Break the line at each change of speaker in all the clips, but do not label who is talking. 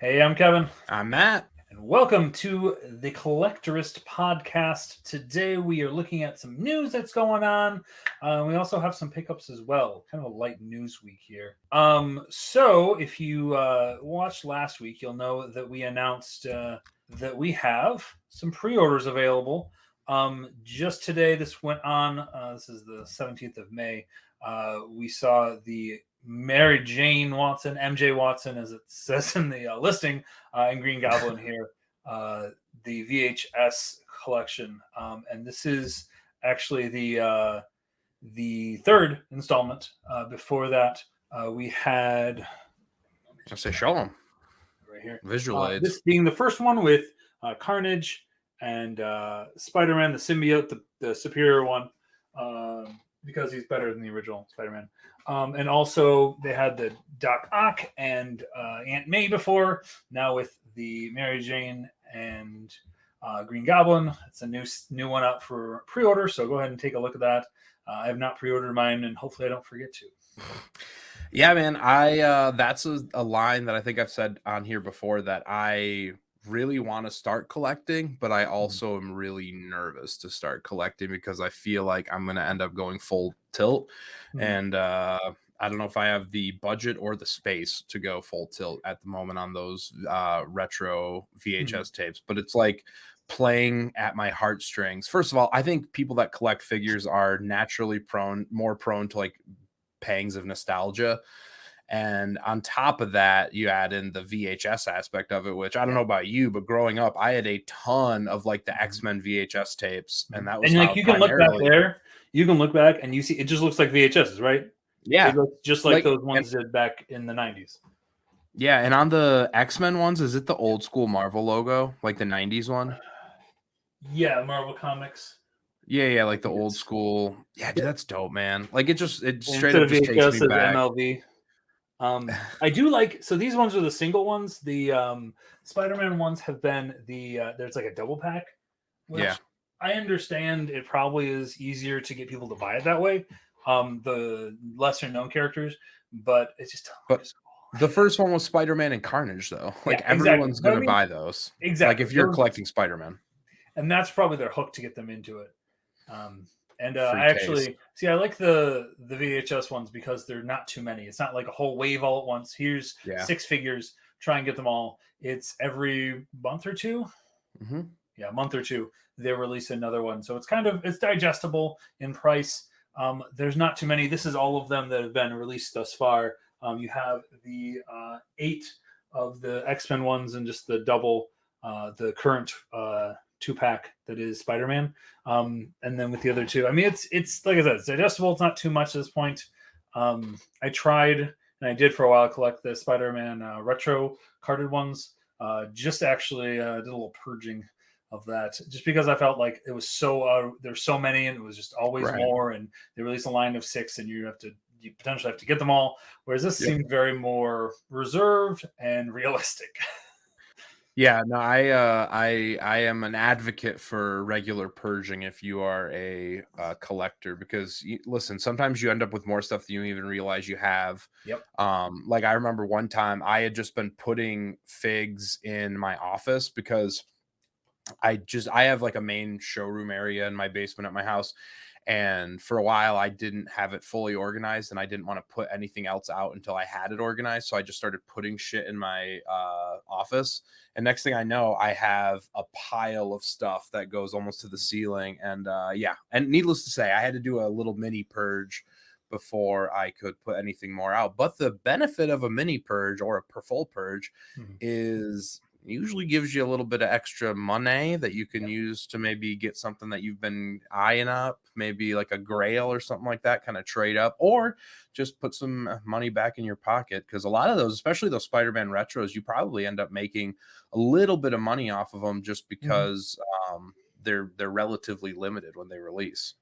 Hey, I'm Kevin.
I'm Matt.
And welcome to the Collectorists Podcast. Today we are looking at some news that's going on. We also have some pickups as well. Kind of a light news week here. So if you watched last week, you'll know that we announced that we have some pre-orders available. Just today, this went on. This is the 17th of May. We saw the Mary Jane Watson, MJ Watson, as it says in the listing, in Green Goblin here, the VHS collection, and this is actually the third installment. Before that, we had.
I'll say show them
right here.
Visual aids.
This being the first one with Carnage and Spider-Man, the symbiote, the superior one, because he's better than the original Spider-Man. And also they had the Doc Ock and Aunt May before. Now with the Mary Jane and Green Goblin, it's a new one out for pre-order. So go ahead and take a look at that. I have not pre-ordered mine, and hopefully I don't forget to.
Yeah, man. I that's a line that I think I've said on here before that I really want to start collecting, but I also am really nervous to start collecting because I feel like I'm going to end up going full tilt. And I don't know if I have the budget or the space to go full tilt at the moment on those retro VHS tapes, but it's like playing at my heartstrings. First of all, I think people that collect figures are naturally more prone to like pangs of nostalgia. And on top of that, you add in the VHS aspect of it, which I don't know about you, but growing up, I had a ton of like the X-Men VHS tapes, and that was
like you can look back there. You can look back and you see it just looks like VHSs, right?
Yeah,
it looks just like those ones did back in the 90s.
Yeah, and on the X-Men ones, is it the old school Marvel logo, like the 90s one?
Yeah, Marvel Comics.
Yeah, like the old school. Yeah, dude, that's dope, man. Like it straight
up
just takes me back.
MLB. I do like, so these ones are the single ones. The Spider-Man ones have been there's like a double pack.
Yeah.
I understand it probably is easier to get people to buy it that way. The lesser known characters, but it's just
the first one was Spider-Man and Carnage, though. Like everyone's going to buy those.
Exactly.
Like if you're collecting Spider-Man.
And that's probably their hook to get them into it. And I actually see, I like the VHS ones because they're not too many. It's not like a whole wave all at once. Here's 6 figures, try and get them all. It's every month or two. Yeah, a month or two, they release another one. So it's digestible in price. There's not too many. This is all of them that have been released thus far. You have the 8 of the X-Men ones and just the double, the current 2-pack that is Spider-Man, and then with the other 2, I mean, it's like I said, it's digestible. It's not too much at this point. I tried, and I did for a while, collect the Spider-Man retro carded ones. Just actually did a little purging of that, just because I felt like it was so there's so many, and it was just always more. And they released a line of 6, and you potentially have to get them all. Whereas this seemed very more reserved and realistic.
Yeah, no, I am an advocate for regular purging if you are a collector, because listen, sometimes you end up with more stuff than you even realize you have.
Yep.
Like I remember one time I had just been putting figs in my office because I have like a main showroom area in my basement at my house. And for a while, I didn't have it fully organized, and I didn't want to put anything else out until I had it organized. So I just started putting shit in my office. And next thing I know, I have a pile of stuff that goes almost to the ceiling. And and needless to say, I had to do a little mini purge before I could put anything more out. But the benefit of a mini purge or a full purge is usually gives you a little bit of extra money that you can use to maybe get something that you've been eyeing up, maybe like a grail or something like that, kind of trade up, or just put some money back in your pocket. Because a lot of those, especially those Spider-Man retros, you probably end up making a little bit of money off of them just because they're relatively limited when they release.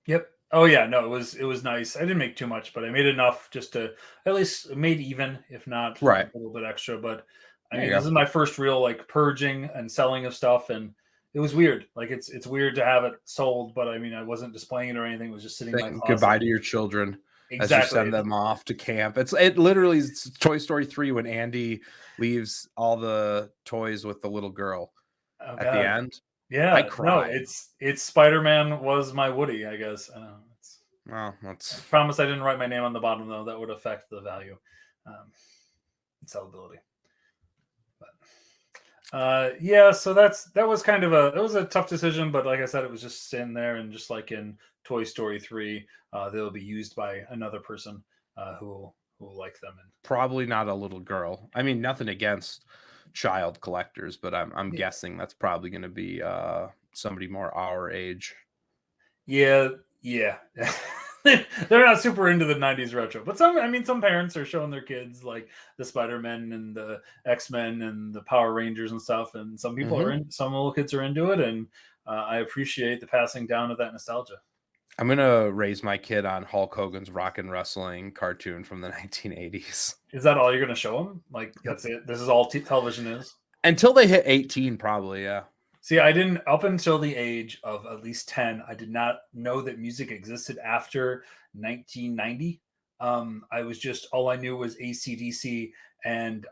Yep. Oh yeah, no, it was nice. I didn't make too much, but I made enough just to at least made even, if not a little bit extra. But I mean, this is my first real like purging and selling of stuff, and it was weird. Like it's weird to have it sold, but I mean, I wasn't displaying it or anything. It was just sitting in my closet.
Goodbye to your children.
Exactly.
As you send them off to camp. It literally is Toy Story 3 when Andy leaves all the toys with the little girl at the end.
Yeah,
I cried.
No, it's Spider-Man was my Woody, I guess. I know.
Well, that's.
I promise I didn't write my name on the bottom though. That would affect the value, sellability. But yeah, so that was kind of a tough decision, but like I said, it was just sitting there, and just like in Toy Story 3, they'll be used by another person who will like them. And
probably not a little girl. I mean, nothing against child collectors, but I'm guessing that's probably going to be somebody more our age.
Yeah. They're not super into the 90s retro, but some parents are showing their kids like the Spider-Man and the X-Men and the Power Rangers and stuff, and some people some little kids are into it, and I appreciate the passing down of that nostalgia.
I'm gonna raise my kid on Hulk Hogan's Rock and Wrestling cartoon from the 1980s.
Is that all you're gonna show them? Like, that's it? This is all television is?
Until they hit 18, probably, yeah.
See, I didn't, up until the age of at least 10, I did not know that music existed after 1990. I was just, all I knew was AC/DC and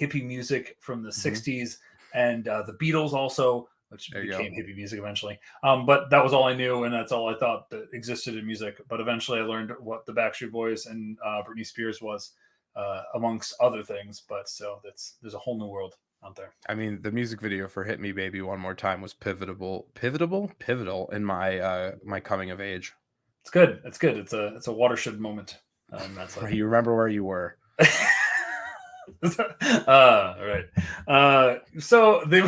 hippie music from the 60s, and the Beatles also, which became hippie music eventually. But that was all I knew, and that's all I thought that existed in music. But eventually I learned what the Backstreet Boys and Britney Spears was, amongst other things. But so there's a whole new world out there.
I mean, the music video for "Hit Me Baby One More Time" was pivotal in my my coming of age.
It's good. It's a watershed moment. That's like,
you remember where you were.
All right. So they,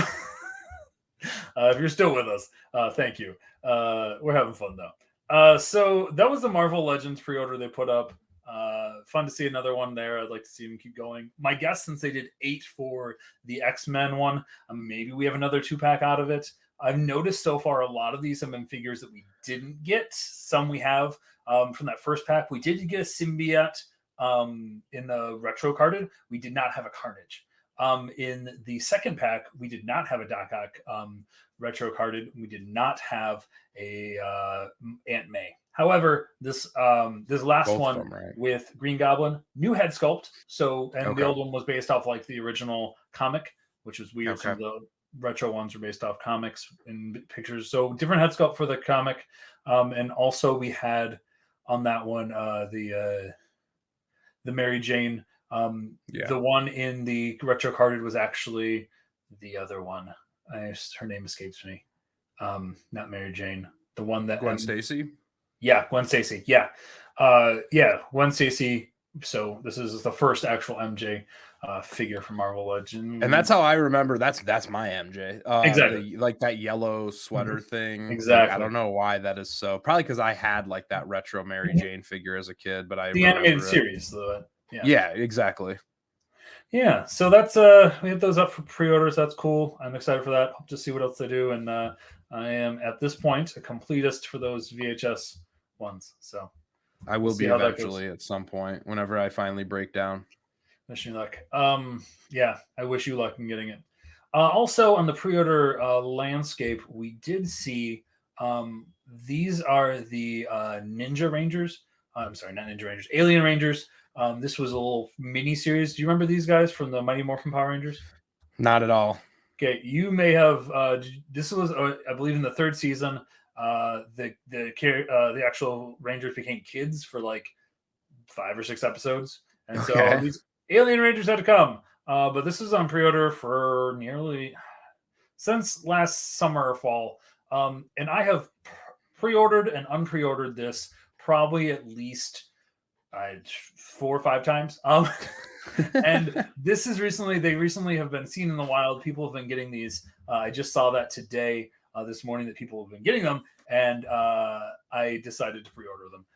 if you're still with us, thank you. We're having fun though. So that was the Marvel Legends pre-order they put up. Fun to see another one there. I'd like to see them keep going. My guess, since they did 8 for the X-Men one, maybe we have another 2-pack out of it. I've noticed so far a lot of these have been figures that we didn't get. Some we have from that first pack. We did get a symbiote in the retro carded. We did not have a Carnage. In the second pack, we did not have a Doc Ock retro carded. We did not have a Aunt May. However, this last
Both
one
them, right?
with Green Goblin, new head sculpt. So, and the old one was based off like the original comic, which was weird. Some of the retro ones were based off comics and pictures. So different head sculpt for the comic. And also we had on that one the Mary Jane. The one in the retro carded was actually the other one. Her name escapes me. Not Mary Jane. The one that
Gwen Stacy.
Yeah, Gwen Stacy. Yeah. Gwen Stacy. So this is the first actual MJ figure from Marvel Legends.
And that's how I remember. That's my MJ.
Exactly.
Like that yellow sweater thing.
Exactly.
Like, I don't know why that is so. Probably because I had like that retro Mary Jane figure as a kid, but
the animated series, though.
Yeah, exactly.
Yeah, so that's we have those up for pre-orders. That's cool. I'm excited for that. Hope to see what else they do. And I am at this point a completist for those VHS ones. So
I will be eventually at some point whenever I finally break down.
Wish you luck. Yeah, I wish you luck in getting it. Also on the pre-order landscape, we did see these are the Ninja Rangers. I'm sorry, not Ninja Rangers, Alien Rangers. This was a little mini series. Do you remember these guys from the Mighty Morphin Power Rangers?
Not at all.
Okay, you may have. This was, I believe, in the 3rd season. The actual Rangers became kids for like 5 or 6 episodes, and so these Alien Rangers had to come. But this is on pre-order for nearly since last summer or fall, and I have pre-ordered and unpre-ordered this probably at least 4 or 5 times. And this is they recently have been seen in the wild. People have been getting these. I just saw that today, this morning, that people have been getting them, and I decided to pre-order them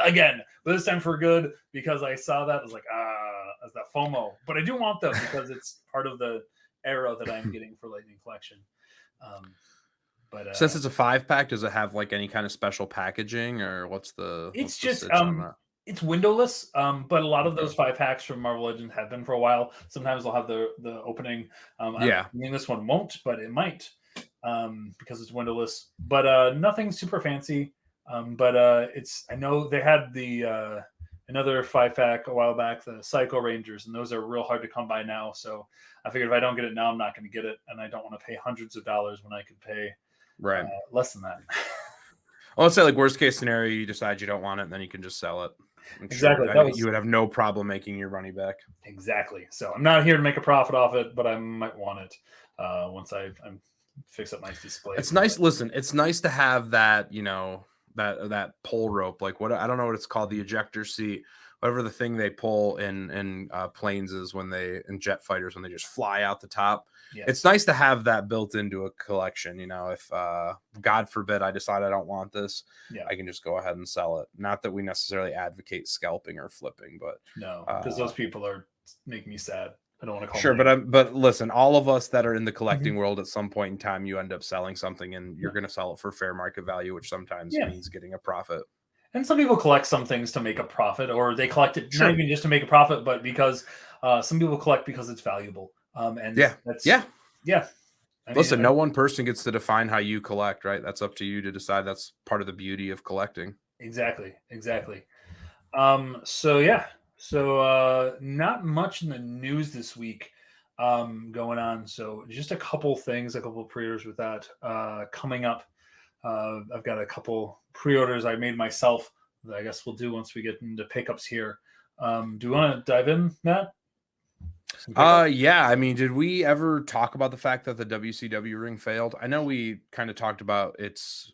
again, but this time for good, because I saw that. I was like, as that FOMO, but I do want them because it's part of the era that I'm getting for Lightning Collection. But
since it's a 5-pack, does it have like any kind of special packaging, or what's the?
It's just it's windowless, but a lot of those 5-packs from Marvel Legends have been for a while. Sometimes they'll have the opening. I mean, this one won't, but it might, because it's windowless. But nothing super fancy. But I know they had the another 5-pack a while back, the Psycho Rangers, and those are real hard to come by now. So I figured if I don't get it now, I'm not going to get it, and I don't want to pay hundreds of dollars when I could pay less than that.
Well, let's say like worst case scenario, you decide you don't want it, and then you can just sell it.
Exactly.
You would have no problem making your money back.
Exactly. So I'm not here to make a profit off it, but I might want it once I fix up my display.
It's nice. Listen, it's nice to have that, that pull rope, like what I don't know what it's called, the ejector seat, whatever the thing they pull in planes is when they in jet fighters when they just fly out the top. Yes. It's nice to have that built into a collection. If God forbid I decide I don't want this, I can just go ahead and sell it. Not that we necessarily advocate scalping or flipping, but
no, because those people are making me sad. I don't want to call
sure, but listen, all of us that are in the collecting world, at some point in time, you end up selling something, and you're going to sell it for fair market value, which sometimes means getting a profit.
And some people collect some things to make a profit, or they collect it not even just to make a profit, but because some people collect because it's valuable.
Listen, no one person gets to define how you collect, right? That's up to you to decide. That's part of the beauty of collecting.
Exactly. So not much in the news this week going on. So just a couple things, a couple of pre-orders with that coming up. I've got a couple pre-orders I made myself that I guess we'll do once we get into pickups here. Do you want to dive in, Matt?
Yeah. I mean, did we ever talk about the fact that the WCW ring failed? I know we kind of talked about its.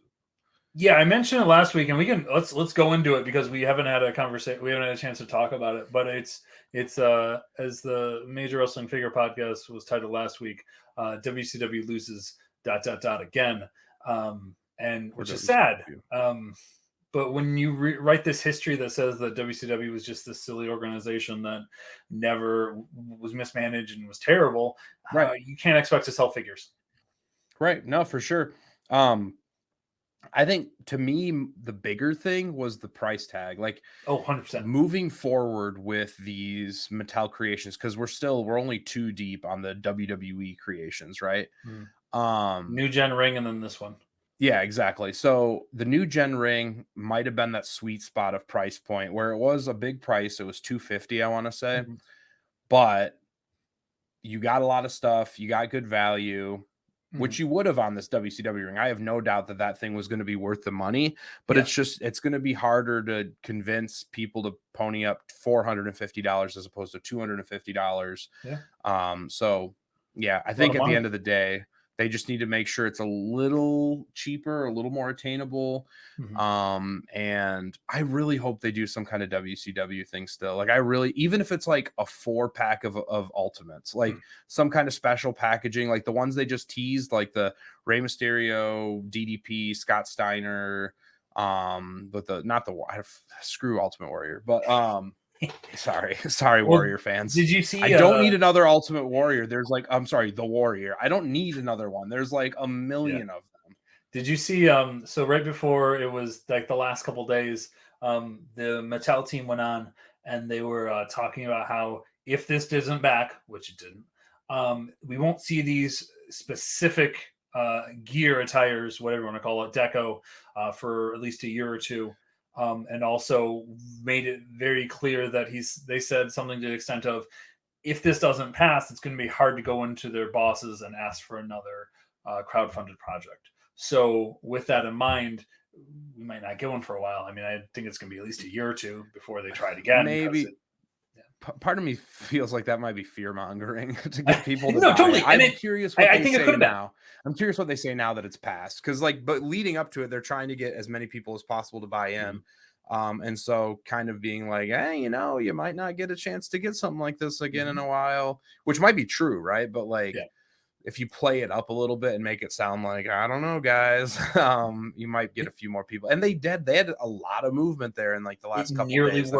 Yeah, I mentioned it last week, and we can let's go into it because we haven't had a conversation. We haven't had a chance to talk about it. But it's as the Major Wrestling Figure Podcast was titled last week. WCW loses ... again, and which is sad. But when you write this history that says that WCW was just this silly organization that never was mismanaged and was terrible, you can't expect to sell figures.
Right. No, for sure. I think to me, the bigger thing was the price tag. Like,
100%.
Moving forward with these Mattel creations, because we're only 2 deep on the WWE creations, right?
New gen ring and then this one.
Yeah, exactly. So the new gen ring might have been that sweet spot of price point where it was a big price. It was $250, I want to say, but you got a lot of stuff. You got good value, which you would have on this WCW ring. I have no doubt that thing was going to be worth the money, but it's going to be harder to convince people to pony up $450 as opposed to $250. So yeah, I think at the end of the day, they just need to make sure it's a little cheaper, a little more attainable. And I really hope they do some kind of WCW thing still. Like even if it's like a 4-pack of Ultimates, like some kind of special packaging, like the ones they just teased, like the Rey Mysterio, DDP, Scott Steiner, but screw Ultimate Warrior, but sorry, Warrior fans.
Did you see?
I don't need another Ultimate Warrior. There's the Warrior. I don't need another one. There's like a million of them.
Did you see? So right before it was like the last couple days, the Mattel team went on and they were talking about how if this isn't back, which it didn't, we won't see these specific gear attires, whatever you want to call it, deco, for at least a year or two. And also made it very clear that they said something to the extent of, if this doesn't pass, it's going to be hard to go into their bosses and ask for another crowdfunded project. So with that in mind, we might not get one for a while. I mean, I think it's going to be at least a year or two before they try it again.
Maybe. Part of me feels like that might be fear mongering to get people to
totally.
I'm curious what they say now. I'm curious what they say now that it's passed. Because but leading up to it, they're trying to get as many people as possible to buy in. And so kind of being like, hey, you might not get a chance to get something like this again in a while, which might be true, right? But if you play it up a little bit and make it sound like, I don't know, guys, you might get a few more people. And they had a lot of movement there in like the last couple of days.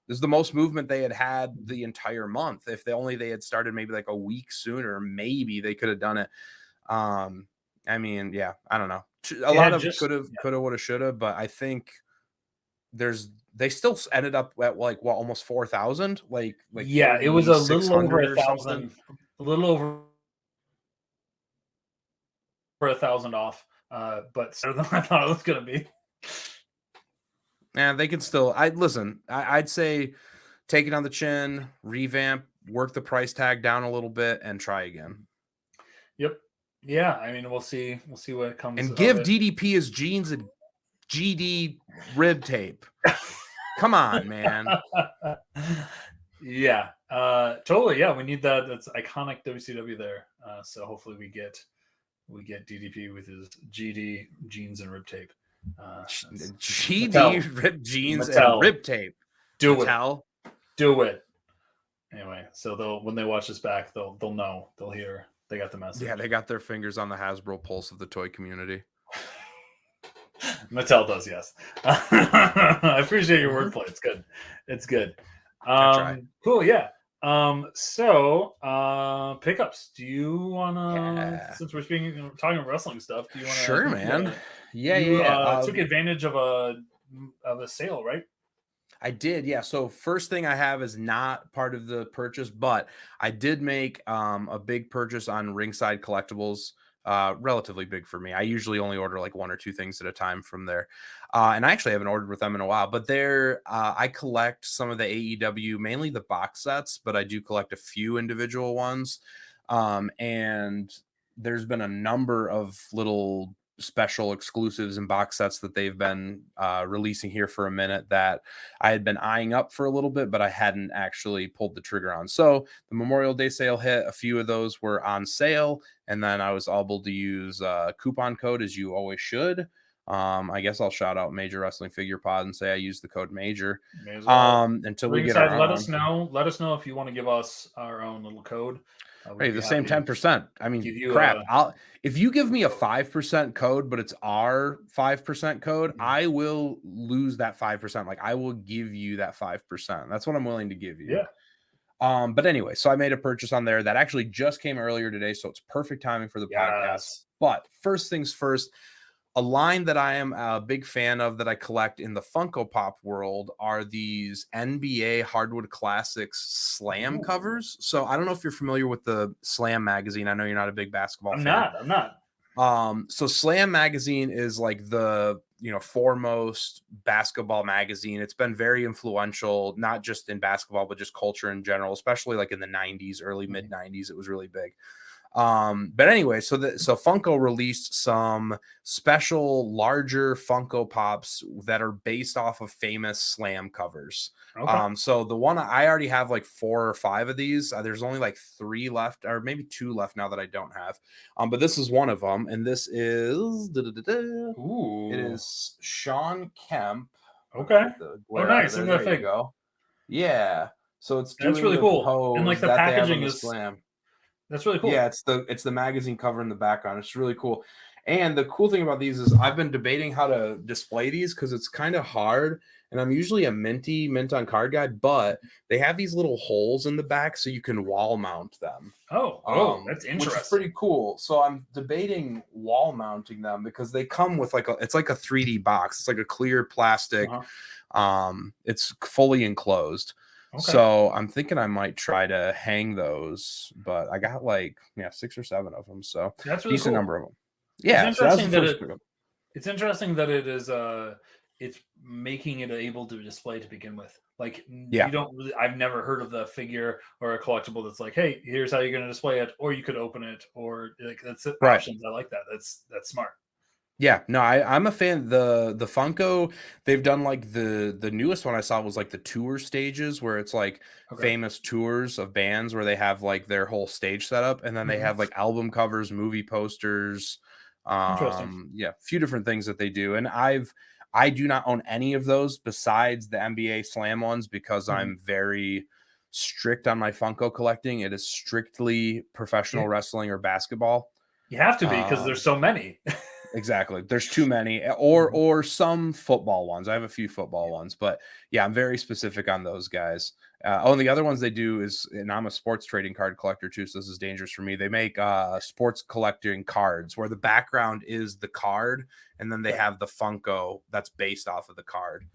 This is the most movement they had the entire month. If they had started maybe like a week sooner, maybe they could have done it. I mean, I don't know. A lot of could have, would have, should have, but I think they still ended up at almost 4,000.
It was a little over 1,000, a little over 1,000 off, but better than I thought it was going to be.
Yeah, they can still. I'd say take it on the chin, revamp, work the price tag down a little bit, and try again.
Yep. Yeah, I mean, we'll see what comes.
And give DDP his jeans and GD rib tape. Come on, man.
Yeah, totally. Yeah, we need that. That's iconic WCW there. So hopefully we get DDP with his GD jeans and rib tape.
GD
Mattel.
rib jeans
Mattel.
and rib tape.
Do
Mattel.
it. Do it. Anyway, so when they watch this back, they'll know. They'll hear. They got the message.
Yeah, they got their fingers on the Hasbro Pulse of the toy community.
Mattel does, yes. I appreciate your wordplay. It's good. It's good. Cool, yeah. So pickups. Do you wanna since we're talking wrestling stuff, do you wanna
Sure, man.
Took advantage of a sale, right?
I did, yeah. So first thing I have is not part of the purchase, but I did make a big purchase on Ringside Collectibles. Relatively big for me. I usually only order like 1 or 2 things at a time from there. And I actually haven't ordered with them in a while, but I collect some of the AEW, mainly the box sets, but I do collect a few individual ones. And there's been a number of little special exclusives and box sets that they've been releasing here for a minute that I had been eyeing up for a little bit, but I hadn't actually pulled the trigger on. So the Memorial Day sale hit. A few of those were on sale, and then I was able to use a coupon code, as you always should. I guess I'll shout out Major Wrestling Figure Pod and say I use the code Major. Until we get our
let us know if you want to give us our own little code.
Hey, the same 10%. I mean, crap. If you give me a 5% code, but it's our 5% code, I will lose that 5%. Like, I will give you that 5%. That's what I'm willing to give you.
Yeah.
But anyway, so I made a purchase on there that actually just came earlier today, so it's perfect timing for the podcast. But first things first, a line that I am a big fan of that I collect in the Funko Pop world are these NBA Hardwood Classics Slam covers. So I don't know if you're familiar with the Slam magazine. I know you're not a big basketball fan.
I'm not.
So Slam magazine is like the foremost basketball magazine. It's been very influential, not just in basketball, but just culture in general, especially like in the 90s, early mid 90s. It was really big. But anyway, so Funko released some special larger Funko Pops that are based off of famous Slam covers. Okay. So the one I already have like 4 or 5 of these. There's only like 3 left, or maybe 2 left now that I don't have. But this is one of them, and this is it is Shawn Kemp.
Okay. Nice.
There you go. Yeah. So that's
really cool. And like the packaging is
Slam.
That's really cool.
Yeah, it's the magazine cover in the background. It's really cool. And the cool thing about these is I've been debating how to display these because it's kind of hard. And I'm usually a mint on card guy, but they have these little holes in the back so you can wall mount them.
Oh, that's interesting.
Which is pretty cool. So I'm debating wall mounting them because they come with it's like a 3D box. It's like a clear plastic. It's fully enclosed. Okay. So I'm thinking I might try to hang those, but I got 6 or 7 of them. So
that's really
decent
cool.
number of them. Yeah.
It's interesting that it is it's making it able to display to begin with. Like you don't really, I've never heard of the figure or a collectible that's like, hey, here's how you're going to display it, or you could open it, or like that's options. I like that. That's smart.
Yeah, no, I'm a fan. The Funko, they've done like the newest one I saw was like the tour stages where it's like famous tours of bands where they have like their whole stage setup, and then they have like album covers, movie posters, a few different things that they do. And I do not own any of those besides the NBA Slam ones because I'm very strict on my Funko collecting. It is strictly professional wrestling or basketball.
You have to be because there's so many.
Exactly. There's too many, or some football ones. I have a few football ones, but yeah, I'm very specific on those guys. And the other ones they do is, and I'm a sports trading card collector too, so this is dangerous for me. They make sports collecting cards where the background is the card, and then they have the Funko that's based off of the card,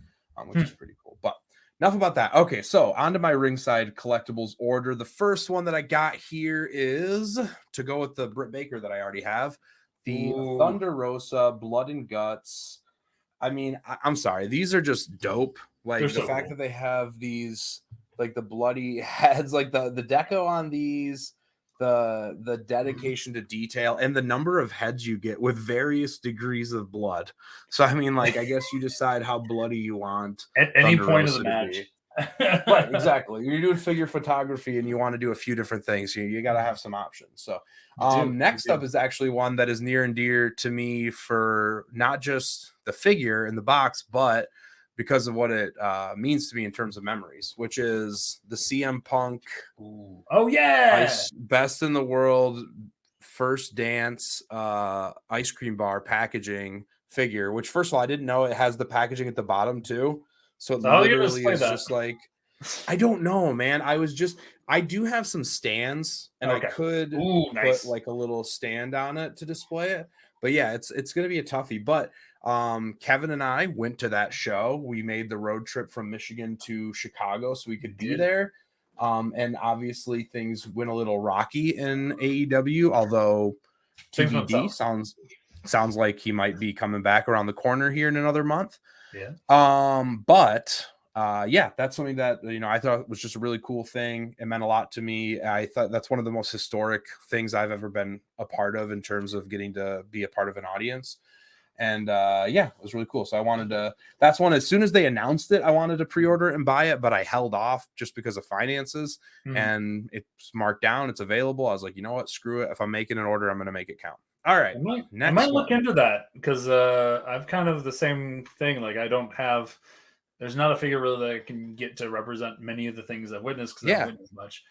which is pretty cool. But enough about that. Okay, so on to my Ringside Collectibles order. The first one that I got here is to go with the Britt Baker that I already have. The Thunder Rosa Blood and Guts I mean, I'm sorry, these are just dope. Like
They're
the
so
fact
cool.
that they have these, like the bloody heads, like the deco on these, the dedication to detail, and the number of heads you get with various degrees of blood. So I mean, like, I guess you decide how bloody you want
At any
Thunder
point of the
Rosa to
match.
be. Right, exactly. You're doing figure photography and you want to do a few different things. You got to have some options. So next up is actually one that is near and dear to me for not just the figure in the box, but because of what it means to me in terms of memories, which is the CM Punk.
Ooh. Oh yeah,
Best in the world first dance ice cream bar packaging figure, which first of all, I didn't know it has the packaging at the bottom too. So it literally is just like, I don't know, man. I do have some stands and I could put like a little stand on it to display it. But yeah, it's going to be a toughie. But Kevin and I went to that show. We made the road trip from Michigan to Chicago so we could be there. And obviously things went a little rocky in AEW, although TBD sounds like he might be coming back around the corner here in another month.
Yeah.
But yeah, that's something that, you know, I thought was just a really cool thing. It meant a lot to me. I thought that's one of the most historic things I've ever been a part of in terms of getting to be a part of an audience. And yeah, it was really cool. So that's one, as soon as they announced it, I wanted to pre-order and buy it, but I held off just because of finances. And it's marked down, it's available. I was like, you know what, screw it. If I'm making an order, I'm going to make it count. All right.
I might look into that because I've kind of the same thing. Like there's not a figure really that I can get to represent many of the things I've witnessed because I haven't witnessed much.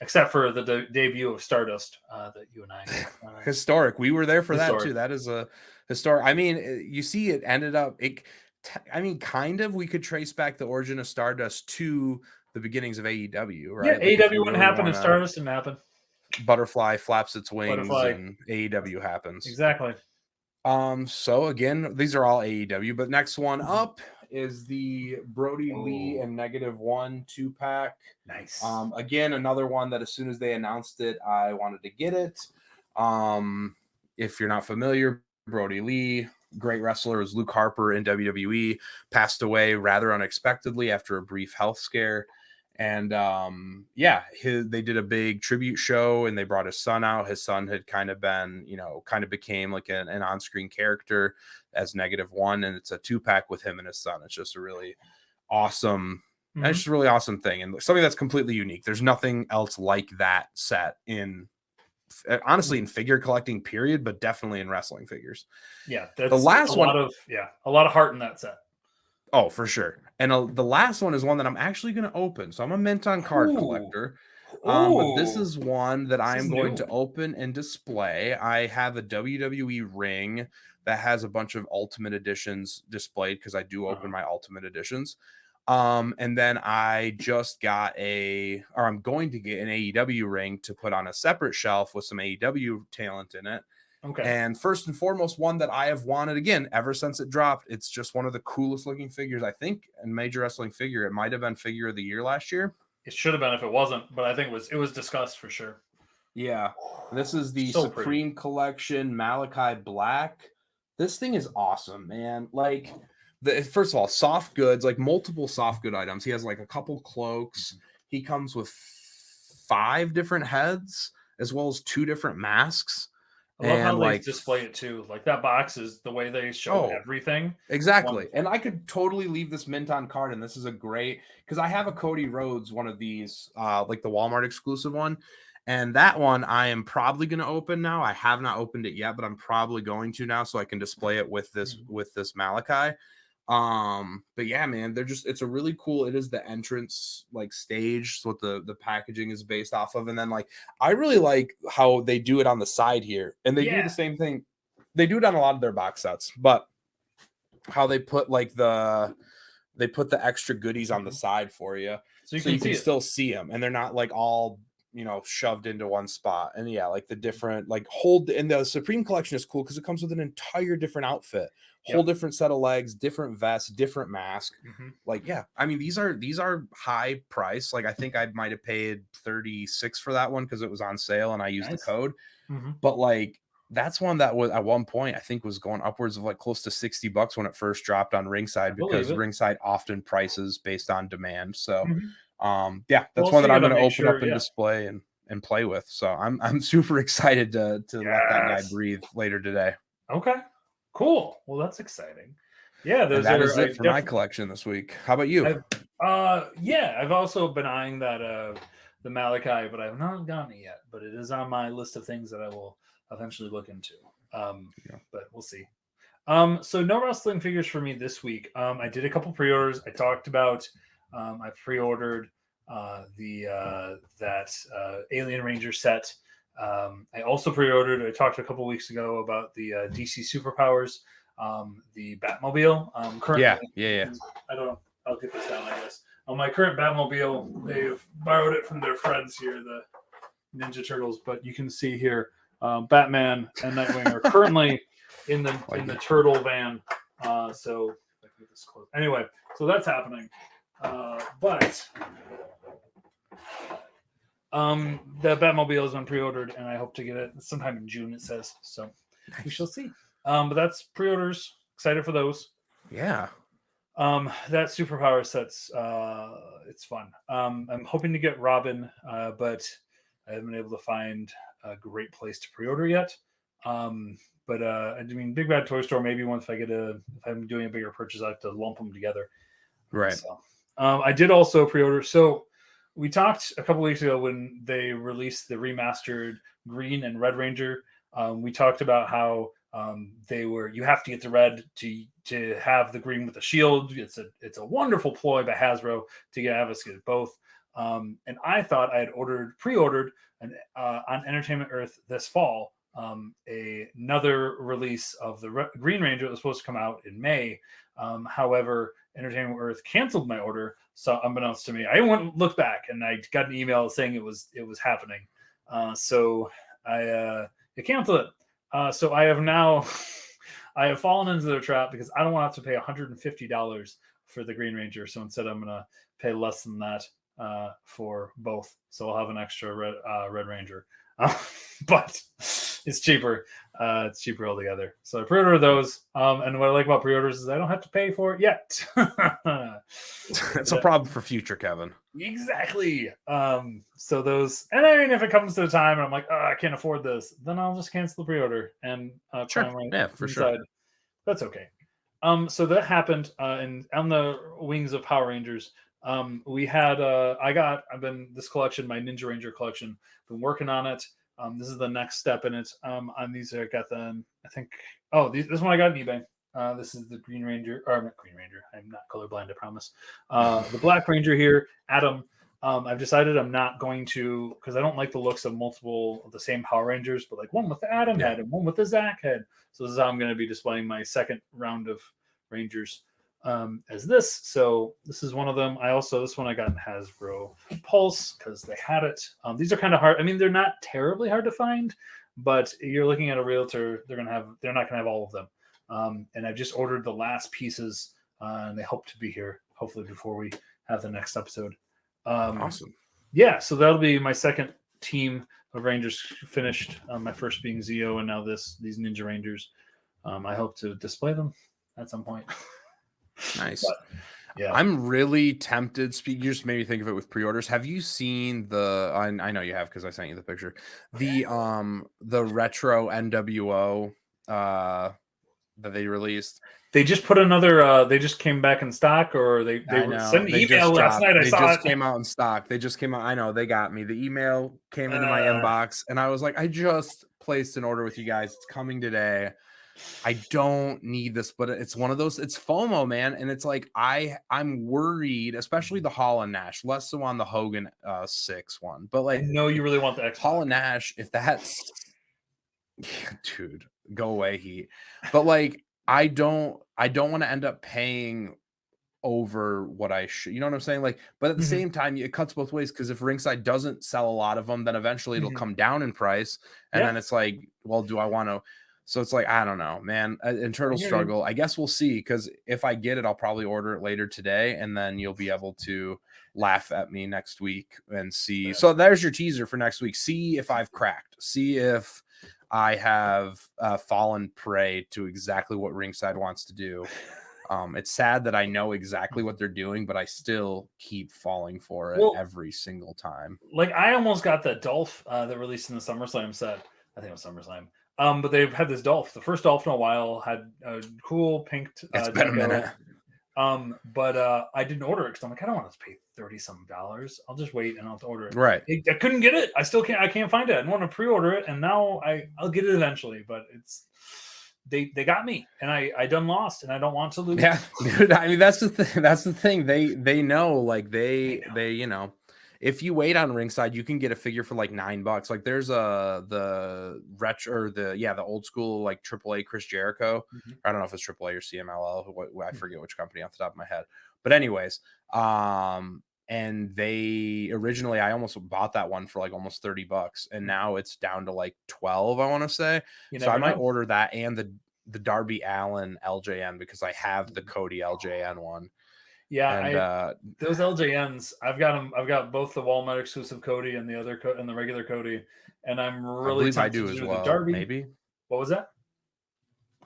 Except for the debut of Stardust that you and I
historic. We were there for that too. That is a historic. I mean, you see, it ended up. Kind of. We could trace back the origin of Stardust to the beginnings of AEW, right?
Yeah, AEW wouldn't happen and Stardust didn't happen.
Butterfly flaps its wings and AEW happens.
Exactly.
So again, these are all AEW, but next one up is the Brody Lee and -1 2-pack.
Nice.
Again, another one that as soon as they announced it, I wanted to get it. If you're not familiar, Brody Lee, great wrestler, was Luke Harper in WWE, passed away rather unexpectedly after a brief health scare. And yeah, they did a big tribute show and they brought his son out. His son had kind of became like an on-screen character as -1, and it's a 2-pack with him and his son. It's just a really awesome, it's just a really awesome thing and something that's completely unique. There's nothing else like that set in, honestly, in figure collecting period, but definitely in wrestling figures.
Yeah, that's a lot of heart in that set.
Oh, for sure. And the last one is one that I'm actually going to open. So I'm a mint on card collector. But this is one that I am going to open and display. I have a WWE ring that has a bunch of Ultimate Editions displayed because I do open my Ultimate Editions. And then I just I'm going to get an AEW ring to put on a separate shelf with some AEW talent in it.
Okay.
And first and foremost, one that I have wanted again ever since it dropped. It's just one of the coolest looking figures, I think, in Major Wrestling Figure. It might have been Figure of the Year last year.
It should have been if it wasn't, but I think it was discussed for sure.
Yeah. This is the Supreme Collection Malachi Black. This thing is awesome, man. Like, first of all, soft goods, like multiple soft good items. He has like a couple cloaks. He comes with 5 different heads as well as 2 different masks.
I love how they display it too. Like that box is the way they show everything.
Exactly. And I could totally leave this mint on card. And this is a great, because I have a Cody Rhodes, one of these, like the Walmart exclusive one. And that one I am probably going to open now. I have not opened it yet, but I'm probably going to now so I can display it with this Malachi. But yeah, man, it's a really cool, it is the entrance like stage, so what the packaging is based off of. And then like I really like how they do it on the side here, and they do the same thing. They do it on a lot of their box sets, but how they put the extra goodies on the side for you, so you can still see them, and they're not like all, you know, shoved into one spot. And yeah, like the different and the Supreme Collection is cool because it comes with an entire different outfit, whole different set of legs, different vest, different mask. Like, yeah, I mean, these are high price. Like I think I might have paid $36 for that one because it was on sale and I used the code. But like that's one that was at one point I think was going upwards of like close to $60 when it first dropped on Ringside, because Ringside often prices based on demand. So yeah, that's one that I'm going to open up and display and play with. So I'm super excited to let that guy breathe later today.
Okay, cool. Well, that's exciting. Yeah,
that is it for my collection this week. How about you?
I've also been eyeing that the Malachi, but I've not gotten it yet. But it is on my list of things that I will eventually look into. But we'll see. So no wrestling figures for me this week. I did a couple pre-orders. I talked about I pre-ordered that Alien Ranger set. I also pre-ordered. I talked a couple weeks ago about the DC Superpowers, the Batmobile. Currently,
yeah.
I don't know. I'll get this down, I guess. On my current Batmobile, they've borrowed it from their friends here, the Ninja Turtles. But you can see here, Batman and Nightwing are currently in the turtle van. So if I can get this close. Anyway, so that's happening. But the Batmobile has been pre-ordered, and I hope to get it sometime in June, it says. So we shall see. But that's pre-orders. Excited for those.
Yeah.
That superpower set's it's fun. I'm hoping to get Robin, but I haven't been able to find a great place to pre-order yet. But I mean, Big Bad Toy Store, maybe once if I'm doing a bigger purchase, I have to lump them together.
Right.
So, I did also pre-order. So we talked a couple weeks ago when they released the remastered Green and Red Ranger. We talked about how you have to get the red to have the green with the shield. It's a wonderful ploy by Hasbro to have us get both. And I thought I had pre-ordered on Entertainment Earth this fall another release of the Green Ranger that was supposed to come out in May. However, Entertainment Earth canceled my order, so unbeknownst to me, I went look back and I got an email saying it was happening. So I canceled it. So I have now I have fallen into the trap because I don't want to have to pay $150 for the Green Ranger. So instead, I'm going to pay less than that for both. So I'll have an extra Red Ranger, but it's cheaper. It's cheaper altogether. So I pre-order those. And what I like about pre-orders is I don't have to pay for it yet.
It's a problem for future, Kevin.
Exactly. So those, and I mean, if it comes to the time and I'm like, I can't afford this, then I'll just cancel the pre-order and
sure. Yeah, for sure.
That's okay. So that happened, and on the wings of Power Rangers, we had this collection, my Ninja Ranger collection, been working on it. This is the next step in it. On these, I got them. I think. Oh, this one I got on eBay. This is the Green Ranger, or not Green Ranger. I'm not colorblind, I promise. The Black Ranger here, Adam. I've decided I'm not going to, because I don't like the looks of multiple of the same Power Rangers, but like one with the Adam head and one with the Zach head. So this is how I'm going to be displaying my second round of Rangers as this. So this is one of them. this one I got in Hasbro Pulse because they had it. These are kind of hard. I mean, they're not terribly hard to find, but you're looking at a realtor. They're not going to have all of them. And I've just ordered the last pieces, and they hope to be here hopefully before we have the next episode.
Awesome.
Yeah, so that'll be my second team of Rangers finished. My first being Zeo, and now these Ninja Rangers. I hope to display them at some point.
Nice. But, yeah, I'm really tempted. You just made me think of it with pre-orders. Have you seen the? I know you have because I sent you the picture. The retro NWO that they released.
They just put another. They just came back in stock, or they sent an email last night. I saw it.
They just came out in stock. They just came out. I know they got me. The email came into my inbox, and I was like, I just placed an order with you guys. It's coming today. I don't need this, but it's one of those. It's FOMO, man, and it's like I'm worried, especially the Hall and Nash, less so on the Hogan 6 one. But like,
I know you really want the X
Hall and Nash. If that's, dude, go away, Heat. But like, I don't want to end up paying over what I should. You know what I'm saying? Like, but at the same time, it cuts both ways, because if Ringside doesn't sell a lot of them, then eventually it'll come down in price, and then it's like, well, do I want to? So it's like, I don't know, man. In Turtle Struggle, I guess we'll see, because if I get it, I'll probably order it later today, and then you'll be able to laugh at me next week and see. So there's your teaser for next week. See if I've cracked. See if I have fallen prey to exactly what Ringside wants to do. It's sad that I know exactly what they're doing, but I still keep falling for it every single time.
Like I almost got the Dolph that released in the SummerSlam set. I think it was SummerSlam. But they've had this Dolph. The first Dolph in a while had a cool pink.
It's been a minute.
But I didn't order it because I'm like, I don't want to pay $30-some. I'll just wait and I'll have to order it.
Right.
I couldn't get it. I still can't. I can't find it. I want to pre-order it, and now I'll get it eventually. But they got me, and I done lost, and I don't want to lose.
Yeah, dude, I mean that's the thing. That's the thing. They know, like they if you wait on Ringside, you can get a figure for like $9. Like there's the retro or the old school like AAA Chris Jericho.
Mm-hmm.
I don't know if it's AAA or CMLL. I forget which company off the top of my head. But anyways, and they originally I almost bought that one for like almost $30, and now it's down to like 12. I want to say so. I might order that and the Darby Allin LJN because I have the Cody LJN one.
Yeah, and those LJNs, I've got them. I've got both the Walmart exclusive Cody and the other and the regular Cody, and I'm really
I do as well.
Darby.
Maybe.
What was that?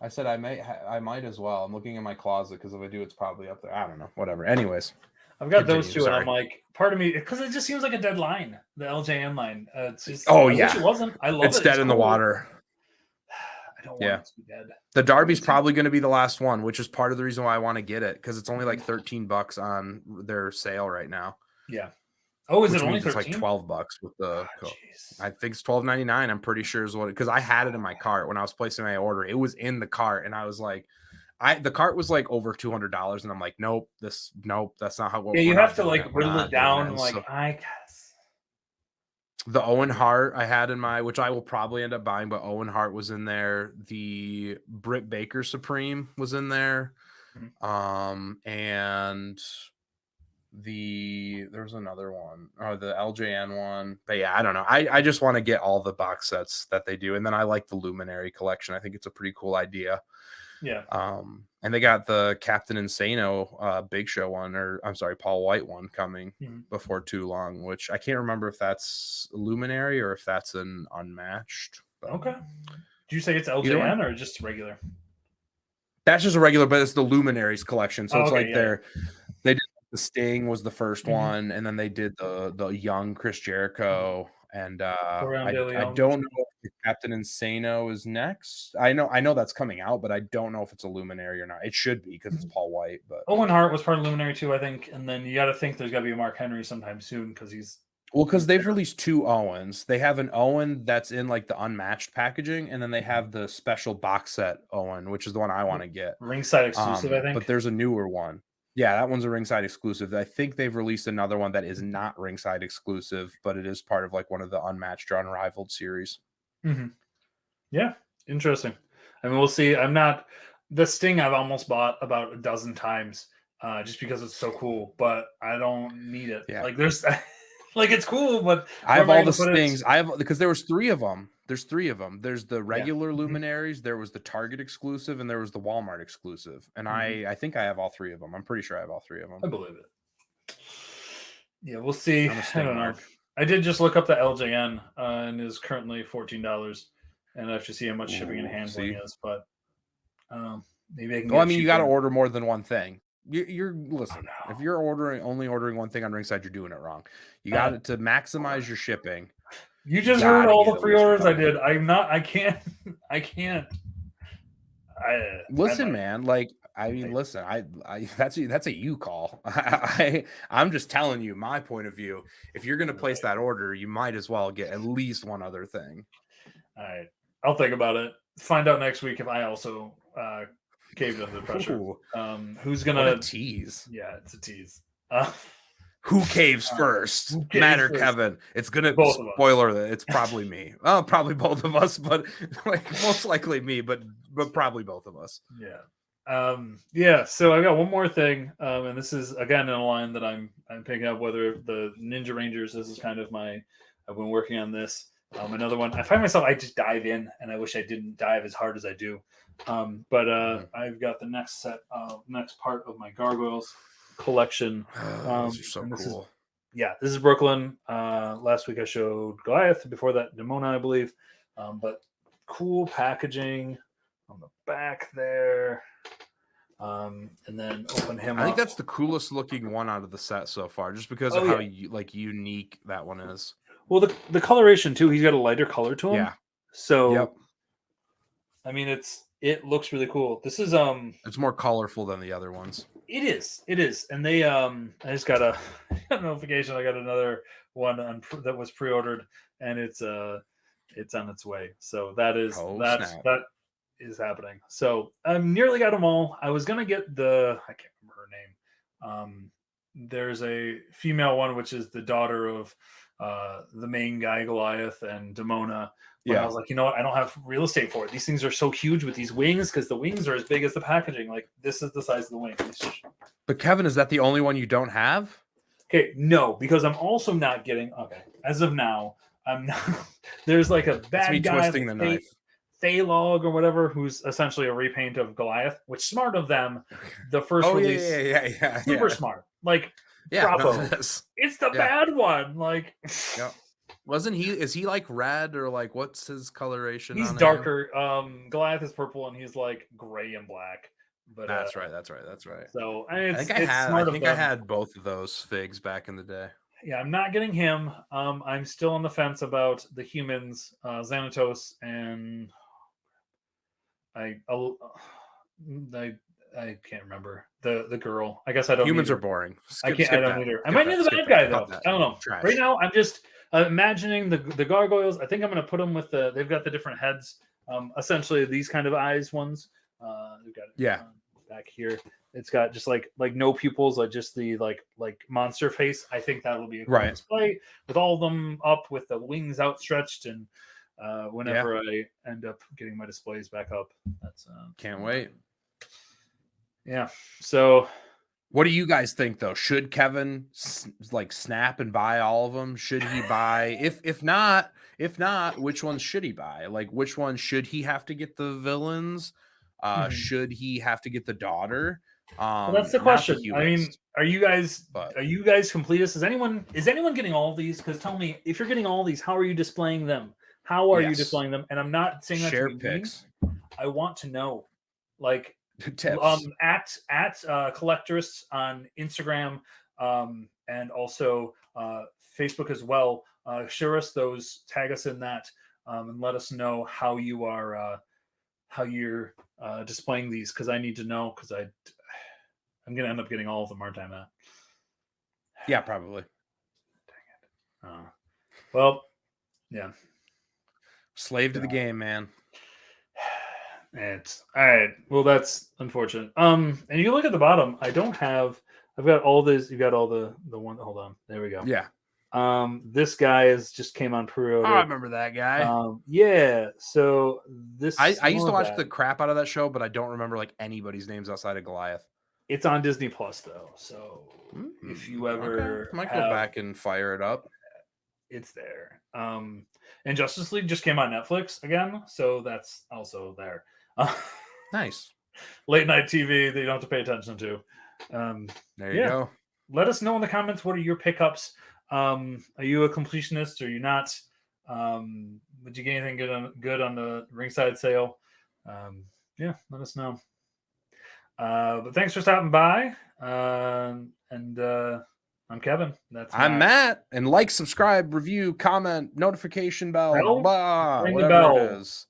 I said I might as well. I'm looking in my closet because if I do, it's probably up there. I don't know. Whatever. Anyways,
I've got those two, and I'm like, part of me because it just seems like a dead line, the LJN line. It's just
I
wish it wasn't. I love it.
It's dead in the water.
I don't want it to be dead.
The Darby's probably going to be the last one, which is part of the reason why I want to get it because it's only like $13 on their sale right now.
Yeah. Oh, is it only $13?
It's like $12 with the I think it's $12.99. I'm pretty sure is what because I had it in my cart when I was placing my order. It was in the cart, and I was like, the cart was like over $200, and I'm like, nope, that's not how.
Yeah, you have to like whittle it down. Like I guess.
The Owen Hart I had in my, which I will probably end up buying, but Owen Hart was in there. The Britt Baker Supreme was in there. And there's another one, or the LJN one. But yeah, I don't know. I just want to get all the box sets that they do. And then I like the Luminary collection. I think it's a pretty cool idea.
Yeah.
And they got the Captain Insano Big Show one, or I'm sorry, Paul White one coming before too long, which I can't remember if that's Luminary or if that's an unmatched. But
okay. Do you say it's LJN or just regular?
That's just a regular, but it's the Luminaries collection. So it's like they did the Sting was the first one, and then they did the young Chris Jericho. And I don't know if the Captain Insano is next. I know that's coming out, but I don't know if it's a Luminary or not. It should be because it's Paul White. But
Owen Hart was part of Luminary too, I think. And then you got to think there's got to be a Mark Henry sometime soon because
they've released two Owens. They have an Owen that's in like the unmatched packaging, and then they have the special box set Owen, which is the one I want to get.
Ringside exclusive, I think.
But there's a newer one. Yeah, that one's a Ringside exclusive. I think they've released another one that is not Ringside exclusive, but it is part of like one of the unmatched or unrivaled series.
Mm-hmm. Yeah, interesting. I mean, we'll see. The Sting I've almost bought about a dozen times just because it's so cool, but I don't need it.
Yeah.
Like there's like it's cool, but
I have all the Stings. I have because there was three of them. There's three of them. There's the regular Luminaries, there was the Target exclusive, and there was the Walmart exclusive. And I think I have all three of them. I'm pretty sure I have all three of them.
I believe it. Yeah, we'll see. I don't know. I did just look up the LJN and is currently $14. And I have to see how much shipping and handling is, but maybe I can.
Well, I mean, you got to order more than one thing. You're listen. If you're only ordering one thing on Ringside, you're doing it wrong. You got to maximize your shipping.
You just heard all the pre-orders I did. I can't.
Listen, man. Like, I mean, listen. That's a you call. I'm just telling you my point of view. If you're gonna place that order, you might as well get at least one other thing.
All right, I'll think about it. Find out next week if I also caved under the pressure. Who's gonna
tease?
Yeah, it's a tease.
Who caves first? Matter, Kevin. It's gonna spoiler that it's probably me. Well, probably both of us, but like most likely me, but probably both of us.
Yeah. So I got one more thing, and this is again in a line that I'm picking up. Whether the Ninja Rangers, this is kind of I've been working on this. Another one. I find myself I just dive in, and I wish I didn't dive as hard as I do. But I've got the next part of my Gargoyles collection.
Those are so cool.
This is Brooklyn. Last week I showed Goliath. Before that, Demona, I believe. But cool packaging on the back there. And then open him up.
I think that's the coolest looking one out of the set so far, just because of how unique that one is.
Well, the coloration too. He's got a lighter color to him.
Yeah.
So, I mean, it looks really cool. This is
it's more colorful than the other ones.
It is, and they I just got a notification. I got another one that was pre-ordered, and it's on its way. So that is that is happening. So I nearly got them all. I was gonna get I can't remember her name. There's a female one, which is the daughter of the main guy, Goliath, and Demona. But I was like, you know what? I don't have real estate for it. These things are so huge with these wings because the wings are as big as the packaging. Like, this is the size of the wing.
But Kevin, is that the only one you don't have?
Okay, no, because I'm also not getting. Okay, as of now, I'm not. There's like a bad guy,
twisting the knife.
Thalog or whatever, who's essentially a repaint of Goliath. Which smart of them. The first release, super smart. Like, bravo. It's the bad one. Like.
Wasn't he? Is he like red or like what's his coloration?
He's darker. Goliath is purple and he's like gray and black. But
that's right.
So
I think I had both of those figs back in the day.
Yeah, I'm not getting him. I'm still on the fence about the humans, Xanatos, and I can't remember the girl. I guess I don't.
Humans are boring.
I don't need her. I might need the bad guy though. I don't know. Trash. Right now, I'm just imagining the gargoyles. I think I'm going to put them with they've got the different heads. Essentially these kind of eyes ones. We've got back here. It's got just like no pupils, like just the like monster face. I think that'll be a cool display with all of them up with the wings outstretched. And whenever I end up getting my displays back up, that's
can't wait.
Yeah. So.
What do you guys think, though? Should Kevin like snap and buy all of them? Should he buy? If not, which ones should he buy? Like, which one should he have to get the villains? Should he have to get the daughter?
Well, that's the question. I mean, are you guys completists? Is anyone getting all of these? Because tell me, if you're getting all of these, how are you displaying them? How are you displaying them? And I'm not saying that
share
to be
pics.
I want to know, like.
Tips.
At Collectorists on Instagram and also Facebook as well. Share us those, tag us in that, and let us know how you're displaying these, because I need to know, because I'm gonna end up getting all of them, aren't I, Matt?
Yeah, probably.
Dang it. Well, yeah.
Slave to the game, man.
It's all right. Well, that's unfortunate. And you look at the bottom. I've got all this. You got all the one. Hold on. There we go.
Yeah.
This guy just came on pre-order.
Oh, I remember that guy.
Yeah. So this.
I used to watch the crap out of that show, but I don't remember like anybody's names outside of Goliath.
It's on Disney Plus though. So if you ever
might go back and fire it up.
It's there. And Justice League just came on Netflix again, so that's also there.
Nice.
Late night TV that you don't have to pay attention to.
There you go.
Let us know in the comments, what are your pickups? Are you a completionist or are you not? Would you get anything good on the Ringside sale? Let us know. But thanks for stopping by. And I'm Kevin.
I'm Matt. And like, subscribe, review, comment, notification bell.
Ring the bell.
It is.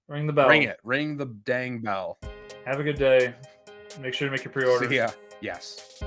Ring the bell.
Ring it. Ring the dang bell.
Have a good day. Make sure to make your pre-order.
See ya. Yes.